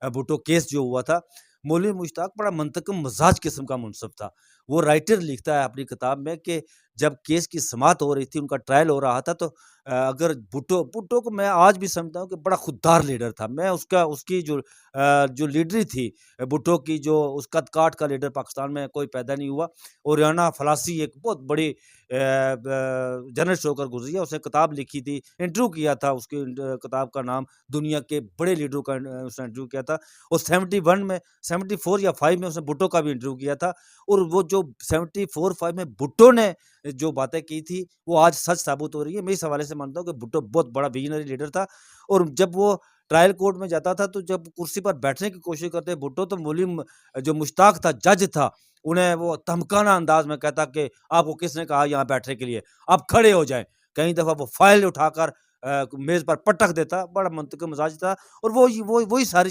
Bhutto case جو ہوا تھا، مولوی مشتاق بڑا منطقم مزاج قسم کا منصف تھا. وہ رائٹر لکھتا ہے اپنی کتاب میں کہ جب کیس کی سماعت ہو رہی تھی، ان کا ٹرائل ہو رہا تھا، تو اگر بھٹو کو میں آج بھی سمجھتا ہوں کہ بڑا خوددار لیڈر تھا. میں اس کی جو لیڈری تھی بھٹو کی، جو اس قد کاٹ کا لیڈر پاکستان میں کوئی پیدا نہیں ہوا. اوریانا فلاسی ایک بہت بڑی جرنلسٹ ہو کر گزری ہے. اس نے کتاب لکھی تھی، انٹرویو کیا تھا، اس کی کتاب کا نام دنیا کے بڑے لیڈروں کا اس نے انٹرویو کیا تھا. اور 71 میں 74 یا 5 میں اس نے بھٹو کا بھی انٹرویو کیا تھا. اور وہ جو 74-5 میں بھٹو نے جو باتیں کی تھی وہ آج سچ ثابت ہو رہی ہے. میں اس حوالے سے مانتا ہوں کہ بھٹو بہت بڑا ویژنری لیڈر تھا. اور جب وہ ٹرائل کورٹ میں جاتا تھا تو جب کرسی پر بیٹھنے کی کوشش کرتے بھٹو، تو مولوی جو مشتاق تھا، جج تھا، انہیں وہ تمکانہ انداز میں کہتا کہ آپ کو کس نے کہا یہاں بیٹھنے کے لیے، آپ کھڑے ہو جائیں. کئی دفعہ وہ فائل اٹھا کر میز پر پٹک دیتا. بڑا منطقی مزاج تھا. اور وہی ساری